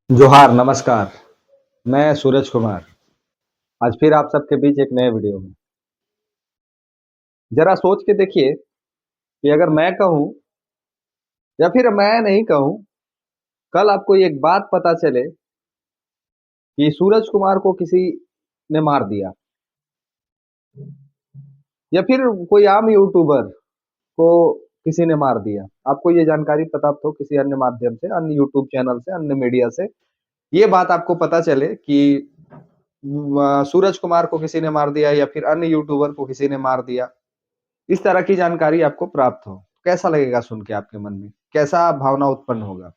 जोहार, नमस्कार। मैं सूरज कुमार, आज फिर आप सबके बीच एक नए वीडियो में। ज़रा सोच के देखिए कि अगर मैं कहूँ या फिर मैं नहीं कहूँ, कल आपको एक बात पता चले कि सूरज कुमार को किसी ने मार दिया या फिर कोई आम यूट्यूबर को किसी ने मार दिया। आपको ये जानकारी पता हो किसी अन्य माध्यम से, अन्य यूट्यूब चैनल से, अन्य मीडिया से, ये बात आपको पता चले कि सूरज कुमार को किसी ने मार दिया या फिर अन्य यूट्यूबर को किसी ने मार दिया। इस तरह की जानकारी आपको प्राप्त हो, कैसा लगेगा सुन के आपके मन में? कैसा भावना उत्पन्न होगा?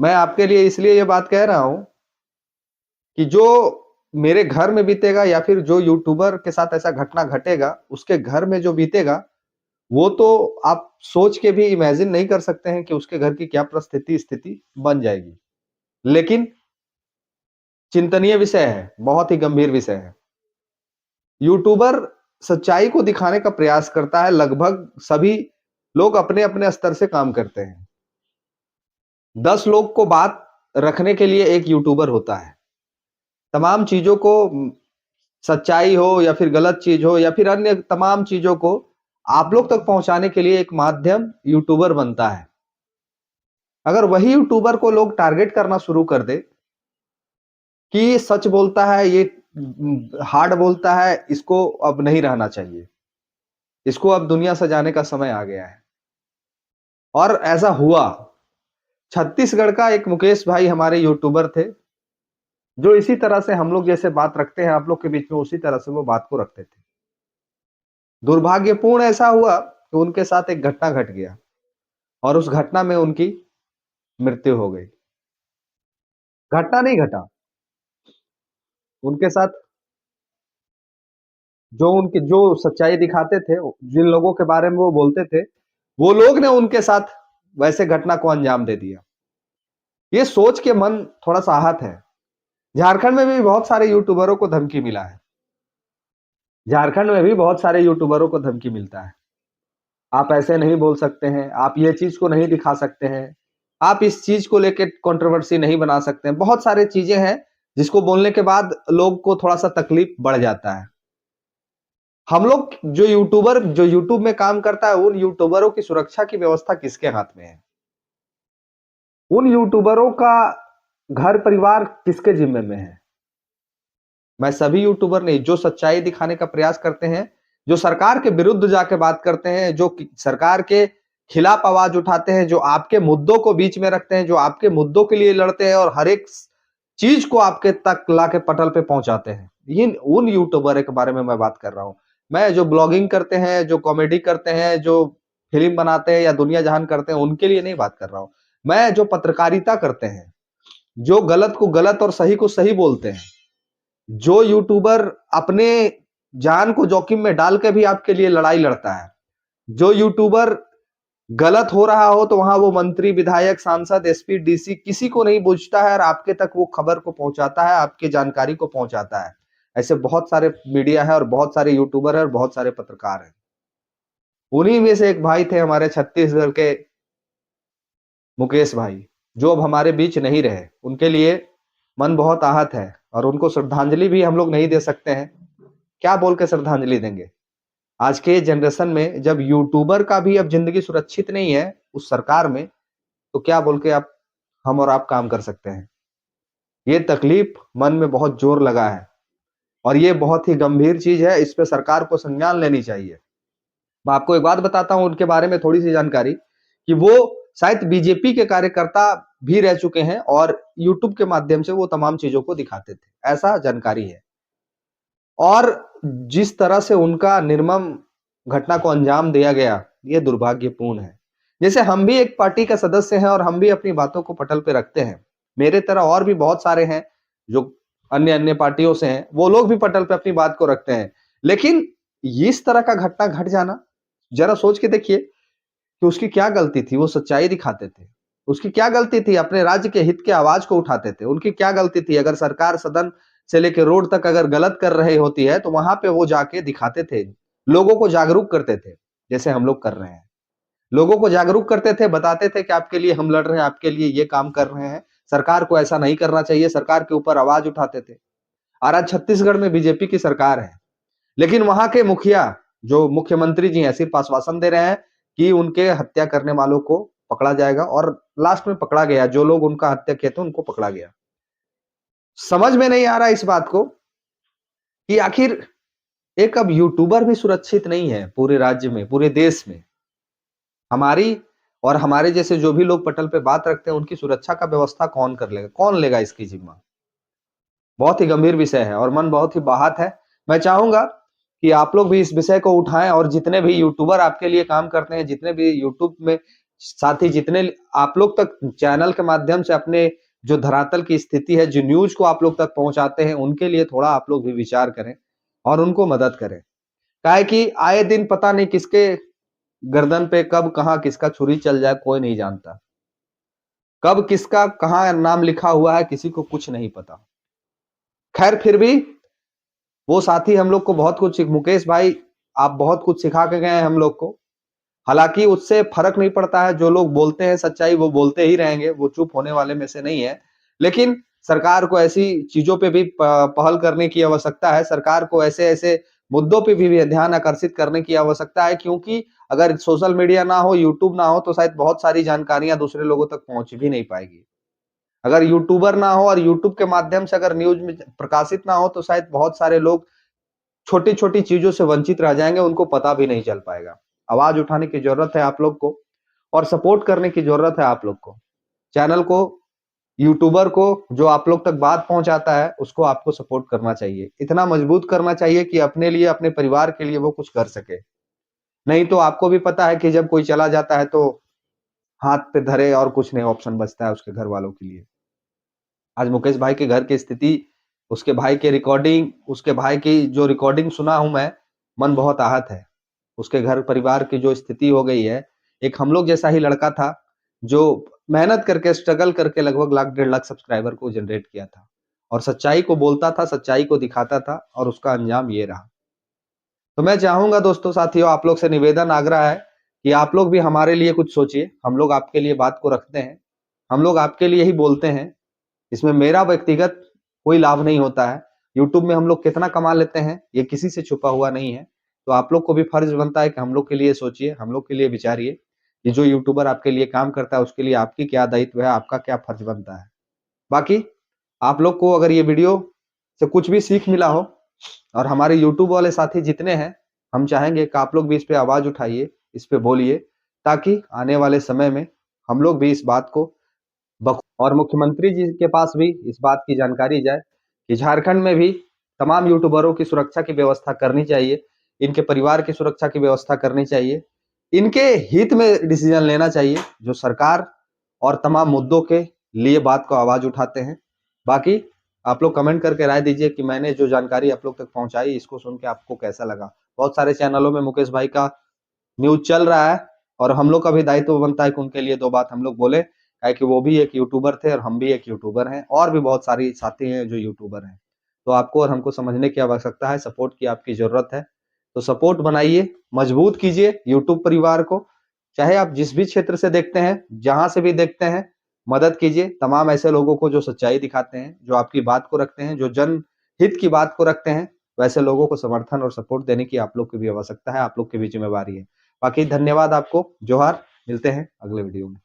मैं आपके लिए इसलिए ये बात कह रहा हूँ कि जो मेरे घर में बीतेगा या फिर जो यूट्यूबर के साथ ऐसा घटना घटेगा, उसके घर में जो बीतेगा, वो तो आप सोच के भी इमेजिन नहीं कर सकते हैं कि उसके घर की क्या परिस्थिति स्थिति बन जाएगी। लेकिन चिंतनीय विषय है, बहुत ही गंभीर विषय है। यूट्यूबर सच्चाई को दिखाने का प्रयास करता है, लगभग सभी लोग अपने-अपने स्तर से काम करते हैं। 10 लोग को बात रखने के लिए एक यूट्यूबर होता है। तमाम चीज़ों को सच्चाई हो या फिर गलत चीज़ हो या फिर अन्य तमाम चीज़ों को आप लोग तक पहुँचाने के लिए एक माध्यम यूट्यूबर बनता है। अगर वही यूट्यूबर को लोग टारगेट करना शुरू कर दें कि ये सच बोलता है, ये हार्ड बोलता है, इसको अब नहीं रहना चाहिए। इसको अब दुनिया सजाने का समय आ गया है। और ऐसा हुआ। छत्तीसगढ़ का एक मुकेश भाई हमारे यूट्यूबर थे, जो इसी तरह से हम लोग जैसे बात रखते हैं आप लोग के बीच में, उसी तरह से वो बात को रखते थे। दुर्भाग्यपूर्ण ऐसा हुआ कि उनके साथ एक घटना घट गया और उस घटना में उनकी मृत्यु हो गई। घटना नहीं घटा, उनके साथ जो सच्चाई दिखाते थे, जिन लोगों के बारे में वो बोलते थे, वो लोग ने उनके साथ वैसे घटना को अंजाम दे दिया। ये सोच के मन थोड़ा-सा आहत है। झारखंड में भी बहुत सारे यूट्यूबरों को धमकी मिला है। झारखंड में भी बहुत सारे यूट्यूबरों को धमकी मिलता है। आप ऐसे नहीं बोल सकते हैं, आप ये चीज़ को नहीं दिखा सकते हैं, आप इस चीज़ को लेके कंट्रोवर्सी नहीं बना सकते हैं। बहुत सारी चीज़ें हैं, जिसको बोलने के बाद लोग को थोड़ा-सा तकलीफ बढ़ जाता है। हम लोग जो यूट्यूब में काम करता है, उन यूट्यूबरों की सुरक्षा की व्यवस्था किसके हाथ में है? उन यूट्यूबरों का घर परिवार किसके ज़िम्मे में है? मैं सभी यूट्यूबर नहीं, जो सच्चाई दिखाने का प्रयास करते हैं, जो सरकार के विरुद्ध जाके बात करते हैं, जो कि सरकार के खिलाफ आवाज़ उठाते हैं, जो आपके मुद्दों को बीच में रखते हैं, जो आपके मुद्दों के लिए लड़ते हैं और हर एक चीज़ को आपके तक लाके पटल पे पहुँचाते हैं। उन यूट्यूबर के बारे में मैं बात कर रहा हूँ। मैं जो ब्लॉगिंग करते हैं, जो कॉमेडी करते हैं, जो फ़िल्म बनाते हैं या दुनिया जहान करते हैं, उनके लिए नहीं बात कर रहा हूँ। मैं जो पत्रकारिता करते हैं, जो गलत को गलत और सही को सही बोलते हैं, जो यूट्यूबर अपने जान को जोखिम में डाल के भी आपके लिए लड़ाई लड़ता है, जो यूट्यूबर गलत हो रहा हो तो वहां वो मंत्री, विधायक, सांसद, एसपी, डीसी किसी को नहीं पूछता है और आपके तक वो खबर को पहुंचाता है, आपकी जानकारी को पहुंचाता है। ऐसे बहुत सारे मीडिया है और बहुत सारे यूट्यूबर है और बहुत सारे पत्रकार हैं। उन्हीं में से एक भाई थे हमारे छत्तीसगढ़ के मुकेश भाई, जो अब हमारे बीच नहीं रहे। उनके लिए मन बहुत आहत है और उनको श्रद्धांजलि भी हम लोग नहीं दे सकते हैं। क्या बोल के श्रद्धांजलि देंगे? आज के जनरेशन में जब यूट्यूबर का भी अब ज़िंदगी सुरक्षित नहीं है उस सरकार में, तो क्या बोल के आप हम और आप काम कर सकते हैं? ये तकलीफ मन में बहुत ज़ोर लगा है और ये बहुत ही गंभीर चीज़ है, इस पे सरकार को संज्ञान लेनी चाहिए। मैं आपको एक बात बताता हूँ उनके बारे में थोड़ी-सी जानकारी कि वो शायद बीजेपी के कार्यकर्ता भी रह चुके हैं और यूट्यूब के माध्यम से वो तमाम चीज़ों को दिखाते थे, ऐसा जानकारी है। और जिस तरह से उनका निर्मम घटना को अंजाम दिया गया, ये दुर्भाग्यपूर्ण है। जैसे हम भी एक पार्टी का सदस्य हैं और हम भी अपनी बातों को पटल पे रखते हैं। मेरे तरह और भी बहुत सारे हैं, जो अन्य-अन्य पार्टियों से हैं, वो लोग भी पटल पे अपनी बात को रखते हैं। लेकिन इस तरह का घटना घट जाना, ज़रा सोच के देखिए कि उसकी क्या गलती थी? वो सच्चाई दिखाते थे। उसकी क्या गलती थी? अपने राज्य के हित की आवाज़ को उठाते थे। उनकी क्या गलती थी? अगर सरकार सदन से लेके रोड तक अगर गलत कर रही होती है, तो वहाँ पे वो जाके दिखाते थे। लोगों को जागरूक करते थे, जैसे हम लोग कर रहे हैं। लोगों को जागरूक करते थे, बताते थे कि आपके लिए हम लड़ रहे हैं, आपके लिए ये काम कर रहे हैं। सरकार को ऐसा नहीं करना चाहिए, सरकार के ऊपर आवाज उठाते थे। और आज छत्तीसगढ़ में बीजेपी की सरकार है, लेकिन वहां के मुखिया जो मुख्यमंत्री जी हैं सिर्फ आश्वासन दे रहे हैं कि उनके हत्या करने वालों को पकड़ा जाएगा, और लास्ट में पकड़ा गया। जो लोग उनका हत्या किए थे उनको पकड़ा गया। समझ में नहीं आ रहा इस बात को कि आखिर एक अब यूट्यूबर भी सुरक्षित नहीं है पूरे राज्य में, पूरे देश में। हमारी और हमारे जैसे जो भी लोग पटल पे बात रखते हैं, उनकी सुरक्षा का व्यवस्था कौन कर लेगा? कौन लेगा इसकी जिम्मा? बहुत ही गंभीर विषय है और मन बहुत ही बाहत है। मैं चाहूंगा कि आप लोग भी इस विषय को उठाएं, और जितने भी यूट्यूबर आपके लिए काम करते हैं, जितने भी यूट्यूब में साथी, जितने आप लोग तक चैनल के माध्यम से अपने जो धरातल की स्थिति है, जो न्यूज को आप लोग तक पहुंचाते हैं, उनके लिए थोड़ा आप लोग भी विचार करें और उनको मदद करें। काहे कि आए दिन पता नहीं किसके गर्दन पे कब कहां किसका छुरी चल जाए, कोई नहीं जानता। कब किसका कहां नाम लिखा हुआ है, किसी को कुछ नहीं पता। खैर, फिर भी वो साथी हम लोग को बहुत कुछ मुकेश भाई, आप बहुत कुछ सिखा के गए हैं हम लोग को। हालांकि उससे फर्क नहीं पड़ता है, जो लोग बोलते हैं सच्चाई वो बोलते ही रहेंगे, वो चुप होने वाले में से नहीं है। लेकिन सरकार को ऐसी चीजों पे भी पहल करने की आवश्यकता है। सरकार को ऐसे ऐसे मुद्दों पे भी ध्यान आकर्षित करने की आवश्यकता है, क्योंकि अगर सोशल मीडिया ना हो, यूट्यूब ना हो, तो शायद बहुत सारी जानकारियां दूसरे लोगों तक पहुंच भी नहीं पाएगी। अगर यूट्यूबर ना हो और यूट्यूब के माध्यम से अगर न्यूज में प्रकाशित ना हो, तो शायद बहुत सारे लोग छोटी-छोटी चीजों से वंचित रह जाएंगे, उनको पता भी नहीं चल पाएगा। आवाज उठाने की जरूरत है आप लोग को, और सपोर्ट करने की जरूरत है आप लोग को। चैनल को, यूट्यूबर को, जो आप लोग तक बात पहुंचाता है, उसको आपको सपोर्ट करना चाहिए। इतना मजबूत करना चाहिए कि अपने लिए, अपने परिवार के लिए वो कुछ कर सके। नहीं तो आपको भी पता है कि जब कोई चला जाता है तो हाथ पे धरे और कुछ नहीं ऑप्शन बचता है उसके घर वालों के लिए। आज मुकेश भाई के घर की स्थिति, उसके भाई के रिकॉर्डिंग, उसके भाई की जो रिकॉर्डिंग सुना हूं मैं, मन बहुत आहत है। उसके घर परिवार की जो स्थिति हो गई है, एक हम लोग जैसा ही लड़का था, जो मेहनत करके, स्ट्रगल करके लगभग लाख 1.5 लाख सब्सक्राइबर को जनरेट किया था, और सच्चाई को बोलता था, सच्चाई को दिखाता था, और उसका अंजाम ये रहा। तो मैं चाहूंगा दोस्तों, साथियों, आप लोग से निवेदन, आग्रह है कि आप लोग भी हमारे लिए कुछ सोचिए। हम लोग आपके लिए बात को रखते हैं, हम लोग आपके लिए ही बोलते हैं। इसमें मेरा व्यक्तिगत कोई लाभ नहीं होता है। यूट्यूब में हम लोग कितना कमा लेते हैं, ये किसी से छुपा हुआ नहीं है। तो आप लोग को भी फर्ज बनता है कि हम लोग के लिए सोचिए, हम लोग के लिए विचारिए कि जो यूट्यूबर आपके लिए काम करता है, उसके लिए आपकी क्या दायित्व है, आपका क्या फर्ज बनता है। बाकी आप लोग को अगर ये वीडियो से कुछ भी सीख मिला हो, और हमारे यूट्यूब वाले साथी जितने हैं, हम चाहेंगे कि आप लोग भी इस पे आवाज उठाइए, इस पे बोलिए, ताकि आने वाले समय में हम लोग भी इस बात को और मुख्यमंत्री जी के पास भी इस बात की जानकारी जाए कि झारखंड में भी तमाम यूट्यूबरों की सुरक्षा की व्यवस्था करनी चाहिए, इनके परिवार की सुरक्षा की व्यवस्था करनी चाहिए, इनके हित में डिसीजन लेना चाहिए, जो सरकार और तमाम मुद्दों के लिए बात को आवाज उठाते हैं। बाकी आप लोग कमेंट करके राय दीजिए कि मैंने जो जानकारी आप लोग तक पहुंचाई, इसको सुन के आपको कैसा लगा। बहुत सारे चैनलों में मुकेश भाई का न्यूज चल रहा है, और हम लोग का भी दायित्व बनता है कि उनके लिए दो बात हम लोग बोले, काहे कि वो भी एक यूट्यूबर थे और हम भी एक यूट्यूबर हैं, और भी बहुत सारी साथी हैं जो यूट्यूबर हैं। तो आपको और हमको समझने की आवश्यकता है, सपोर्ट की आपकी जरूरत है। तो सपोर्ट बनाइए, मजबूत कीजिए यूट्यूब परिवार को। चाहे आप जिस भी क्षेत्र से देखते हैं, जहां से भी देखते हैं, मदद कीजिए तमाम ऐसे लोगों को जो सच्चाई दिखाते हैं, जो आपकी बात को रखते हैं, जो जनहित की बात को रखते हैं। वैसे लोगों को समर्थन और सपोर्ट देने की आप लोग की भी आवश्यकता है, आप लोग की भी जिम्मेवारी है। बाकी धन्यवाद आपको, जोहार, मिलते हैं अगले वीडियो में।